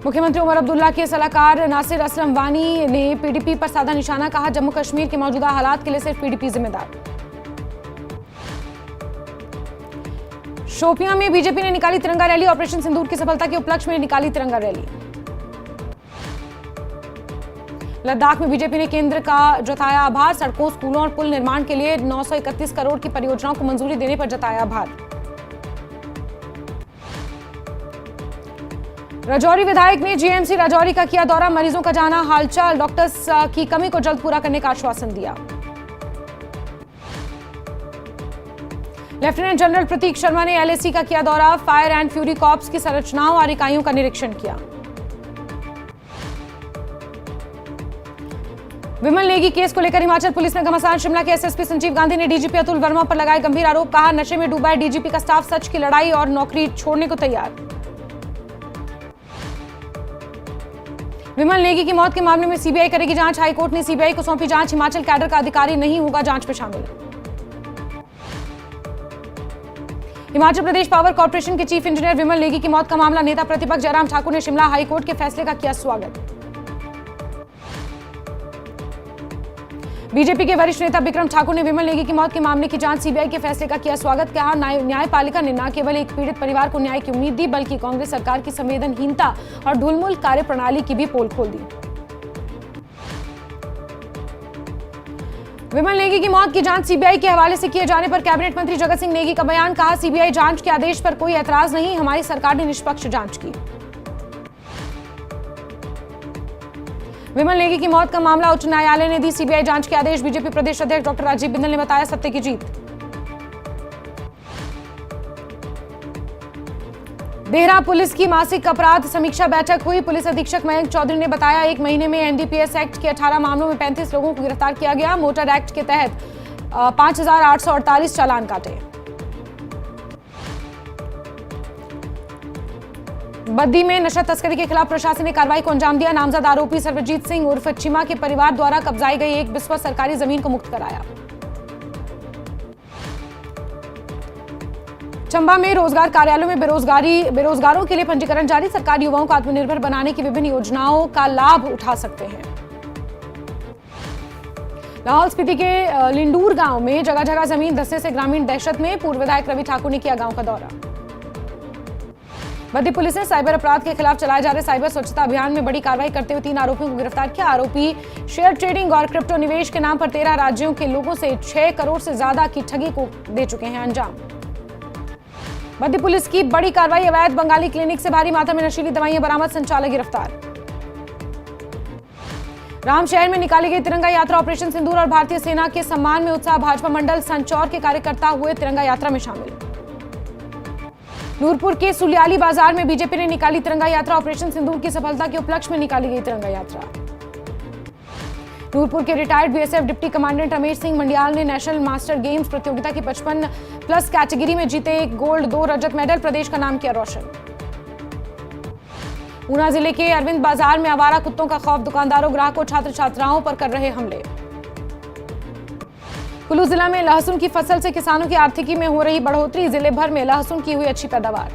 मुख्यमंत्री उमर अब्दुल्ला के सलाहकार नासिर असलम वानी ने पीडीपी पर साधा निशाना, कहा जम्मू कश्मीर के मौजूदा हालात के लिए सिर्फ पीडीपी जिम्मेदार। शोपियां में बीजेपी ने निकाली तिरंगा रैली, ऑपरेशन सिंदूर की सफलता के उपलक्ष्य में निकाली तिरंगा रैली। लद्दाख में बीजेपी ने केंद्र का जताया आभार, सड़कों, स्कूलों और पुल निर्माण के लिए 931 करोड़ की परियोजनाओं को मंजूरी देने पर जताया आभार। राजौरी विधायक ने जीएमसी राजौरी का किया दौरा, मरीजों का जाना हालचाल, डॉक्टर्स की कमी को जल्द पूरा करने का आश्वासन दिया। लेफ्टिनेंट जनरल प्रतीक शर्मा ने एलएसी का किया दौरा, फायर एंड फ्यूरी कॉर्प्स की संरचनाओं और इकाइयों का निरीक्षण किया। विमल नेगी केस को लेकर हिमाचल पुलिस में घमासान, शिमला के एसएसपी संजीव गांधी ने डीजीपी अतुल वर्मा पर लगाए गंभीर आरोप, कहा नशे में डूबा है डीजीपी का स्टाफ, सच की लड़ाई और नौकरी छोड़ने को तैयार। विमल नेगी की मौत के मामले में सीबीआई करेगी जांच, हाईकोर्ट ने सीबीआई को सौंपी जांच, हिमाचल कैडर का अधिकारी नहीं होगा जांच में शामिल। हिमाचल प्रदेश पावर कॉर्पोरेशन के चीफ इंजीनियर विमल नेगी की मौत का मामला, नेता प्रतिपक्ष जयराम ठाकुर ने शिमला हाईकोर्ट के फैसले का किया स्वागत। बीजेपी के वरिष्ठ नेता बिक्रम ठाकुर ने विमल नेगी की मौत के मामले की जांच, सीबीआई के फैसले का किया स्वागत, कहा न्यायपालिका ने न केवल एक पीड़ित परिवार को न्याय की उम्मीद दी, बल्कि कांग्रेस सरकार की संवेदनहीनता और ढुलमुल कार्यप्रणाली की भी पोल खोल दी। विमल नेगी की मौत की जांच सीबीआई के हवाले से किए जाने पर कैबिनेट मंत्री जगत सिंह नेगी का बयान, कहा सीबीआई जांच के आदेश पर कोई ऐतराज नहीं, हमारी सरकार ने निष्पक्ष जांच की। विमल नेगी की मौत का मामला उच्च न्यायालय ने दी सीबीआई जांच के आदेश, बीजेपी प्रदेश अध्यक्ष डॉक्टर राजीव बिंदल ने बताया सत्य की जीत। देहरा पुलिस की मासिक अपराध समीक्षा बैठक हुई, पुलिस अधीक्षक मयंक चौधरी ने बताया 1 महीने में एनडीपीएस एक्ट के 18 मामलों में 35 लोगों को गिरफ्तार किया गया, मोटर एक्ट के तहत 5848 चालान काटे। बद्दी में नशा तस्करी के खिलाफ प्रशासन ने कार्रवाई को अंजाम दिया, नामजद आरोपी सर्वजीत सिंह उर्फ चिमा के परिवार द्वारा कब्जाई गई एक बिस्वा सरकारी जमीन को मुक्त कराया। चंबा में रोजगार कार्यालयों में बेरोजगारों के लिए पंजीकरण जारी, सरकार युवाओं को आत्मनिर्भर बनाने की विभिन्न योजनाओं का लाभ उठा सकते हैं। लाहौल स्पीति के लिंडूर गांव में जगह जगह जमीन धंसने से ग्रामीण दहशत में, पूर्व विधायक रवि ठाकुर ने किया गांव का दौरा। बद्दी पुलिस ने साइबर अपराध के खिलाफ चलाए जा रहे साइबर स्वच्छता अभियान में बड़ी कार्रवाई करते हुए 3 आरोपियों को गिरफ्तार किया। आरोपी शेयर ट्रेडिंग और क्रिप्टो निवेश के नाम पर 13 राज्यों के लोगों से 6 करोड़ से ज्यादा की ठगी को दे चुके हैं अंजाम। बद्दी पुलिस की बड़ी कार्रवाई, अवैध बंगाली क्लिनिक से भारी मात्रा में नशीली दवाइयां बरामद, संचालक गिरफ्तार। रामशहर में निकाली गई तिरंगा यात्रा, ऑपरेशन सिंदूर और भारतीय सेना के सम्मान में उत्साह, भाजपा मंडल संचौर के कार्यकर्ता हुए तिरंगा यात्रा में शामिल। नूरपुर के सुलियाली बाजार में बीजेपी ने निकाली तिरंगा यात्रा, ऑपरेशन सिंदूर की सफलता के उपलक्ष्य में निकाली गई तिरंगा यात्रा। नूरपुर के retired BSF deputy commandant Ramesh Singh Mandiyal ने नेशनल मास्टर गेम्स प्रतियोगिता की 55+ कैटेगरी में जीते 1 गोल्ड 2 रजत मेडल, प्रदेश का नाम किया रोशन। ऊना जिले के अरविंद बाजार में आवारा कुत्तों का खौफ, दुकानदारों, ग्राहकों, छात्र छात्राओं पर कर रहे हमले। कुल्लू जिला में लहसुन की फसल से किसानों की आर्थिकी में हो रही बढ़ोतरी, जिले भर में लहसुन की हुई अच्छी पैदावार।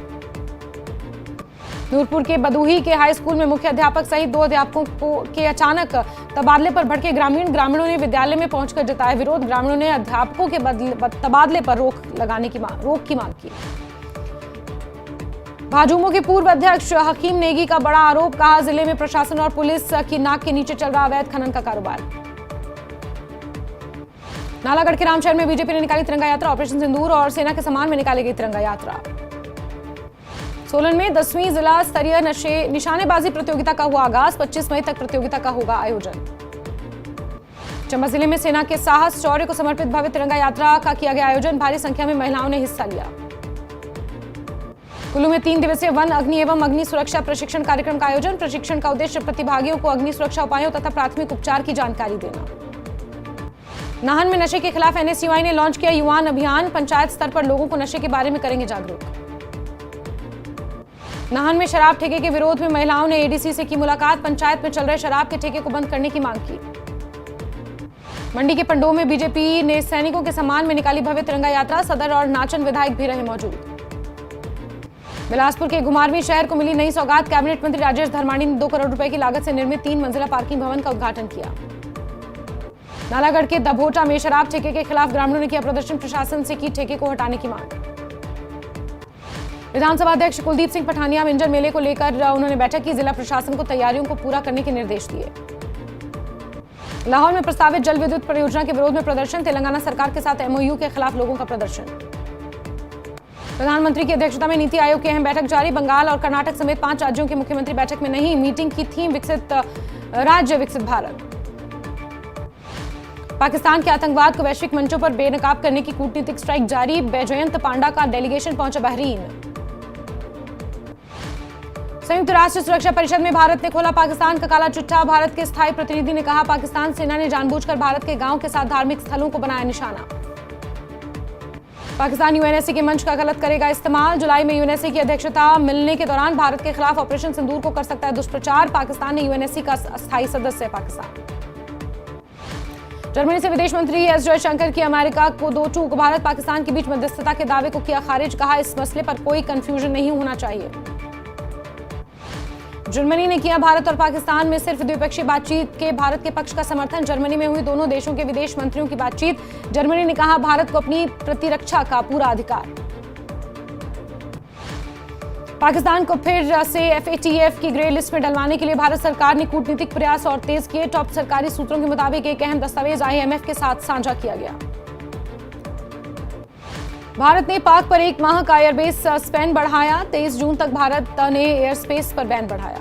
नूरपुर के बदूही के हाई स्कूल में मुख्य अध्यापक सहित 2 अध्यापकों के अचानक तबादले पर भड़के ग्रामीणों ने विद्यालय में पहुंचकर जताया विरोध, ग्रामीणों ने अध्यापकों के तबादले पर रोक की मांग की। भाजपा के पूर्व अध्यक्ष हकीम नेगी का बड़ा आरोप, कहा जिले में प्रशासन और पुलिस की नाक के नीचे चल रहा अवैध खनन का कारोबार। नालागढ़ के रामशहर में बीजेपी ने निकाली तिरंगा यात्रा, ऑपरेशन सिंदूर और सेना के सम्मान में निकाली गई तिरंगा यात्रा। सोलन में 10वीं जिला स्तरीय निशानेबाजी प्रतियोगिता का हुआ आगाज, 25 मई तक प्रतियोगिता का होगा आयोजन। चंबा जिले में सेना के साहस शौर्य को समर्पित भव्य तिरंगा यात्रा का किया गया आयोजन, भारी संख्या में महिलाओं ने हिस्सा लिया। कुल्लू में 3 दिवसीय वन अग्नि एवं अग्नि सुरक्षा प्रशिक्षण कार्यक्रम का आयोजन, प्रशिक्षण का उद्देश्य प्रतिभागियों को अग्नि सुरक्षा उपायों तथा प्राथमिक उपचार की जानकारी देना। नाहन में नशे के खिलाफ एनएसयूआई ने लॉन्च किया युवान अभियान, पंचायत स्तर पर लोगों को नशे के बारे में करेंगे जागरूक। नाहन में शराब ठेके के विरोध में महिलाओं ने एडीसी से की मुलाकात, पंचायत में चल रहे शराब के ठेके को बंद करने की मांग की। मंडी के पंडोह में बीजेपी ने सैनिकों के सम्मान में निकाली भव्य तिरंगा यात्रा, सदर और नाचन विधायक भी रहे मौजूद। बिलासपुर के घुमारवीं शहर को मिली नई सौगात। कैबिनेट मंत्री राजेश धर्माणी ने 2 करोड़ रुपए की लागत से निर्मित 3 मंजिला पार्किंग भवन का उद्घाटन किया। नालागढ़ के दभोटा में शराब ठेके के खिलाफ ग्रामीणों ने किया प्रदर्शन। प्रशासन से की ठेके को हटाने की मांग। विधानसभा अध्यक्ष कुलदीप सिंह पठानिया मिंजर मेले को लेकर उन्होंने बैठक की। जिला प्रशासन को तैयारियों को पूरा करने के निर्देश दिए। लाहौर में प्रस्तावित जल विद्युत परियोजना के विरोध में प्रदर्शन। तेलंगाना सरकार के साथ एमओयू के खिलाफ लोगों का प्रदर्शन। प्रधानमंत्री की अध्यक्षता में नीति आयोग की अहम बैठक जारी। बंगाल और कर्नाटक समेत 5 राज्यों के मुख्यमंत्री बैठक में नहीं। मीटिंग की थीम विकसित राज्य विकसित भारत। पाकिस्तान के आतंकवाद को वैश्विक मंचों पर बेनकाब करने की कूटनीतिक स्ट्राइक जारी। बैजयंत पांडा का डेलीगेशन पहुंचा बहरीन। संयुक्त राष्ट्र सुरक्षा परिषद में भारत ने खोला पाकिस्तान का काला चिट्ठा। भारत के स्थायी प्रतिनिधि ने कहा, पाकिस्तान सेना ने जानबूझकर भारत के गांव के साथ धार्मिक स्थलों को बनाया निशाना। पाकिस्तान यूएनएससी के मंच का गलत करेगा इस्तेमाल। जुलाई में यूएनएससी की अध्यक्षता मिलने के दौरान भारत के खिलाफ ऑपरेशन सिंदूर को कर सकता है दुष्प्रचार। पाकिस्तान ने यूएनएससी का अस्थायी सदस्य है पाकिस्तान। जर्मनी से विदेश मंत्री एस जयशंकर की अमेरिका को 2 टूक। भारत पाकिस्तान के बीच मध्यस्थता के दावे को किया खारिज। कहा, इस मसले पर कोई कंफ्यूजन नहीं होना चाहिए। जर्मनी ने किया भारत और पाकिस्तान में सिर्फ द्विपक्षीय बातचीत के भारत के पक्ष का समर्थन। जर्मनी में हुई दोनों देशों के विदेश मंत्रियों की बातचीत। जर्मनी ने कहा, भारत को अपनी प्रतिरक्षा का पूरा अधिकार। पाकिस्तान को फिर से एफएटीएफ की ग्रे लिस्ट में डलवाने के लिए भारत सरकार ने कूटनीतिक प्रयास और तेज किए। टॉप सरकारी सूत्रों के मुताबिक एक अहम दस्तावेज आईएमएफ के साथ साझा किया गया। भारत ने पाक पर 1 माह का एयरबेस बैन बढ़ाया। 23 जून तक भारत ने एयर स्पेस पर बैन बढ़ाया।